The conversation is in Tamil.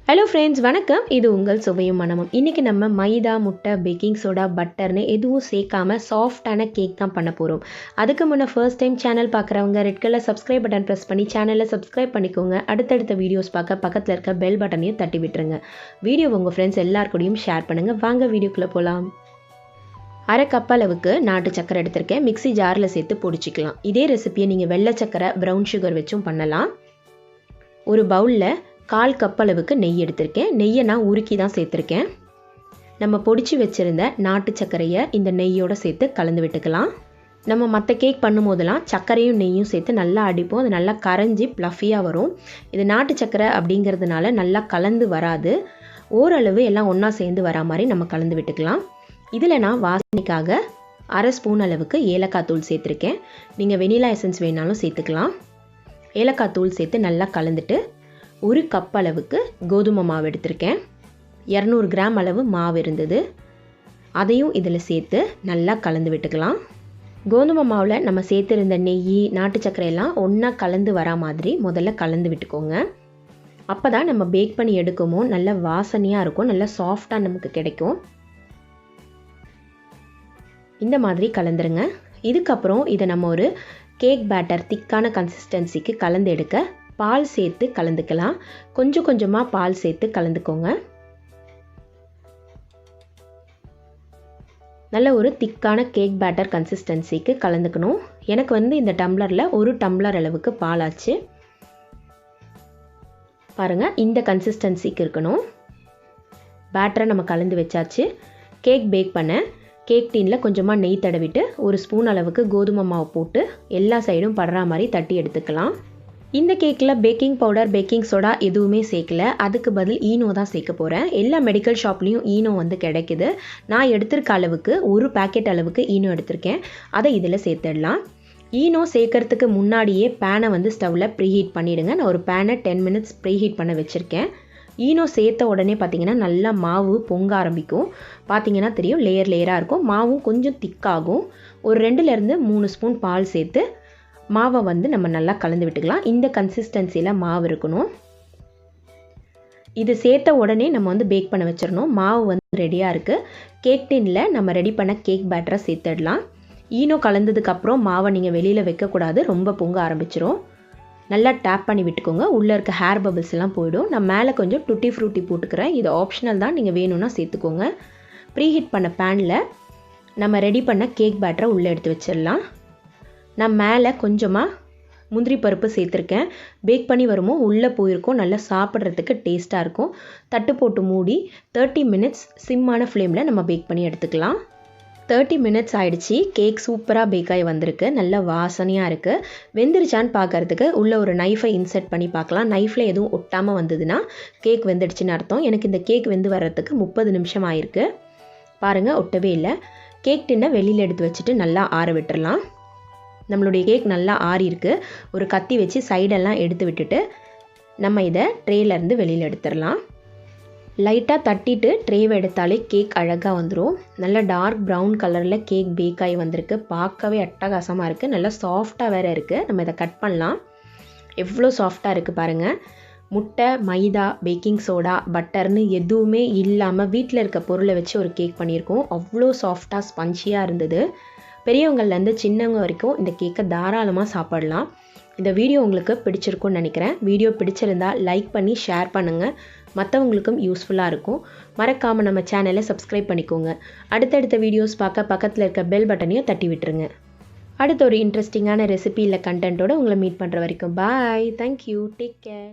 ஹலோ ஃப்ரெண்ட்ஸ், வணக்கம். இது உங்கள் சுவையும் மனமும். இன்றைக்கி நம்ம மைதா, முட்டை, பேக்கிங் சோடா, பட்டர்னு எதுவும் சேர்க்காம சாஃப்டான கேக் தான் பண்ண போகிறோம். அதுக்கு முன்னே ஃபர்ஸ்ட் டைம் சேனல் பார்க்குறவங்க red colour subscribe button press பண்ணி சேனலை சப்ஸ்கிரைப் பண்ணிக்கோங்க. அடுத்தடுத்த வீடியோஸ் பார்க்க பக்கத்தில் இருக்க பெல் பட்டனையும் தட்டி விட்டுருங்க. வீடியோ உங்கள் ஃப்ரெண்ட்ஸ் எல்லாருக்கூடையும் ஷேர் பண்ணுங்கள். வாங்க வீடியோக்குள்ளே போகலாம். அரை கப் அளவுக்கு நாட்டு சக்கரை எடுத்திருக்கேன். மிக்ஸி ஜாரில் சேர்த்து பொடிச்சிக்கலாம். இதே ரெசிபியை நீங்கள் வெள்ளை சக்கரை, ப்ரௌன் சுகர் வச்சும் பண்ணலாம். ஒரு பவுலில் 1/4 கப் அளவுக்கு நெய் எடுத்திருக்கேன். நெய்யை நான் உருக்கி தான் சேர்த்துருக்கேன். நம்ம பொடிச்சு வச்சுருந்த நாட்டு சர்க்கரையை இந்த நெய்யோடு சேர்த்து கலந்து விட்டுக்கலாம். நம்ம மற்ற கேக் பண்ணும் போதெல்லாம் சர்க்கரையும் நெய்யும் சேர்த்து நல்லா அடிப்போம். அது நல்லா கரைஞ்சி ப்ளஃபியாக வரும். இது நாட்டு சர்க்கரை அப்படிங்கிறதுனால நல்லா கலந்து வராது. ஓரளவு எல்லாம் ஒன்றா சேர்ந்து வரா மாதிரி நம்ம கலந்து விட்டுக்கலாம். இதில் நான் வாசனைக்காக 1/2 ஸ்பூன் அளவுக்கு ஏலக்காய் தூள் சேர்த்துருக்கேன். நீங்கள் வெனிலா எசன்ஸ் வேணாலும் சேர்த்துக்கலாம். ஏலக்காய் தூள் சேர்த்து நல்லா கலந்துட்டு 1 கப் அளவுக்கு கோதுமை மாவு எடுத்திருக்கேன். 200 கிராம் அளவு மாவு இருந்தது. அதையும் இதில் சேர்த்து நல்லா கலந்து விட்டுக்கலாம். கோதுமை மாவில் நம்ம சேர்த்துருந்த நெய், நாட்டு சர்க்கரை எல்லாம் ஒன்றா கலந்து வரா மாதிரி முதல்ல கலந்து விட்டுக்கோங்க. அப்போ தான் நம்ம பேக் பண்ணி எடுக்குமோ நல்ல வாசனையாக இருக்கும், நல்லா சாஃப்டாக நமக்கு கிடைக்கும். இந்த மாதிரி கலந்துருங்க. இதுக்கப்புறம் இதை நம்ம ஒரு கேக் பேட்டர் திக்கான கன்சிஸ்டன்சிக்கு கலந்து எடுக்க பால் சேர்த்து கலந்துக்கலாம். கொஞ்சம் கொஞ்சமாக பால் சேர்த்து கலந்துக்கோங்க. நல்ல ஒரு திக்கான கேக் பேட்டர் கன்சிஸ்டன்சிக்கு கலந்துக்கணும். எனக்கு இந்த டம்ளரில் 1 டம்ளர் அளவுக்கு பால் ஆச்சு. பாருங்கள், இந்த கன்சிஸ்டன்சிக்கு இருக்கணும். பேட்டரை நம்ம கலந்து வச்சாச்சு. கேக் பேக் பண்ண கேக் டீனில் கொஞ்சமாக நெய் தடவிட்டு 1 ஸ்பூன் அளவுக்கு கோதுமை மாவு போட்டு எல்லா சைடும் படுற மாதிரி தட்டி எடுத்துக்கலாம். இந்த கேக்கில் பேக்கிங் பவுடர், பேக்கிங் சோடா எதுவுமே சேர்க்கல. அதுக்கு பதில் ஈனோ தான் சேர்க்க போகிறேன். எல்லா மெடிக்கல் ஷாப்லேயும் ஈனோ கிடைக்குது. நான் எடுத்திருக்க அளவுக்கு 1 பேக்கெட் அளவுக்கு ஈனோ எடுத்திருக்கேன். அதை இதில் சேர்த்துடலாம். ஈனோ சேர்க்கறதுக்கு முன்னாடியே பேனை ஸ்டவ்வில் ப்ரீஹீட் பண்ணிவிடுங்க. நான் ஒரு பேனை 10 மினிட்ஸ் ப்ரீஹீட் பண்ண வச்சுருக்கேன். ஈனோ சேர்த்த உடனே பார்த்திங்கன்னா நல்லா மாவு பொங்க ஆரம்பிக்கும். பார்த்திங்கன்னா தெரியும், லேயர் லேயராக இருக்கும். மாவும் கொஞ்சம் திக்காகும். ஒரு 2லேருந்து 3 ஸ்பூன் பால் சேர்த்து மாவை நம்ம நல்லா கலந்து விட்டுக்கலாம். இந்த கன்சிஸ்டன்சியில் மாவு இருக்கணும். இது சேர்த்த உடனே நம்ம பேக் பண்ண வச்சிடணும். மாவு ரெடியாக இருக்குது. கேக் டின்னில் நம்ம ரெடி பண்ண கேக் பேட்டரை சேர்த்துடலாம். ஈனோ கலந்ததுக்கப்புறம் மாவை நீங்கள் வெளியில் வைக்கக்கூடாது, ரொம்ப பொங்க ஆரம்பிச்சிரும். நல்லா டேப் பண்ணி விட்டுக்கோங்க. உள்ளே இருக்க ஹேர் பபிள்ஸ் எல்லாம் போயிடும். நான் மேலே கொஞ்சம் டுட்டி ஃப்ரூட்டி போட்டுக்கிறேன். இது ஆப்ஷனல் தான், நீங்கள் வேணும்னா சேர்த்துக்கோங்க. ப்ரீஹீட் பண்ண பேனில் நம்ம ரெடி பண்ண கேக் பேட்டரை உள்ளே எடுத்து வச்சிடலாம். நான் மேலே கொஞ்சமாக முந்திரி பருப்பு சேர்த்துருக்கேன். பேக் பண்ணி வருமோ உள்ளே போயிருக்கும். நல்லா சாப்பிட்றதுக்கு டேஸ்ட்டாக இருக்கும். தட்டு போட்டு மூடி 30 மினிட்ஸ் சிம்மான ஃப்ளேமில் நம்ம பேக் பண்ணி எடுத்துக்கலாம். 30 மினிட்ஸ் ஆகிடுச்சி. கேக் சூப்பராக பேக் ஆகி வந்திருக்கு. நல்ல வாசனையாக இருக்குது. வெந்துருச்சான்னு பார்க்குறதுக்கு உள்ளே ஒரு நைஃபை இன்சர்ட் பண்ணி பார்க்கலாம். நைஃப்பில் எதுவும் ஒட்டாமல் வந்ததுன்னா கேக் வெந்துடுச்சுன்னு அர்த்தம். எனக்கு இந்த கேக் வெந்து வர்றதுக்கு 30 நிமிஷம் ஆயிருக்கு. பாருங்கள், ஒட்டவே இல்லை. கேக் டின்னை வெளியில் எடுத்து வச்சுட்டு நல்லா ஆற விட்டுறலாம். நம்மளுடைய கேக் நல்லா ஆறி இருக்குது. ஒரு கத்தி வச்சு சைடெல்லாம் எடுத்து விட்டுட்டு நம்ம இதை ட்ரேலேருந்து வெளியில் எடுத்துடலாம். லைட்டாக தட்டிட்டு ட்ரேவை எடுத்தாலே கேக் அழகாக வந்துடும். நல்லா டார்க் ப்ரௌன் கலரில் கேக் பேக் ஆகி வந்திருக்கு. பார்க்கவே அட்டகாசமாக இருக்குது. நல்லா சாஃப்டாக வேறு இருக்குது. நம்ம இதை கட் பண்ணலாம். எவ்வளோ சாஃப்டாக இருக்குது பாருங்கள். முட்டை, மைதா, பேக்கிங் சோடா, பட்டர்னு எதுவுமே இல்லாமல் வீட்டில் இருக்க பொருளை வச்சு ஒரு கேக் பண்ணியிருக்கோம். அவ்வளோ சாஃப்டாக ஸ்பஞ்சியாக இருந்தது. பெரியவங்கள்லேருந்து சின்னவங்க வரைக்கும் இந்த கேக்கை தாராளமாக சாப்பிடலாம். இந்த வீடியோ உங்களுக்கு பிடிச்சிருக்கும்னு நினைக்கிறேன். வீடியோ பிடிச்சிருந்தா லைக் பண்ணி ஷேர் பண்ணுங்கள். மற்றவங்களுக்கும் யூஸ்ஃபுல்லாக இருக்கும். மறக்காமல் நம்ம சேனலை சப்ஸ்கிரைப் பண்ணிக்கோங்க. அடுத்தடுத்த வீடியோஸ் பார்க்க பக்கத்தில் இருக்க பெல் பட்டனையும் தட்டி விட்டுருங்க. அடுத்த ஒரு இன்ட்ரெஸ்டிங்கான ரெசிபி இல்லை கண்டென்ட்டோடு உங்களை மீட் பண்ணுற வரைக்கும் பாய். தேங்க்யூ. Take care.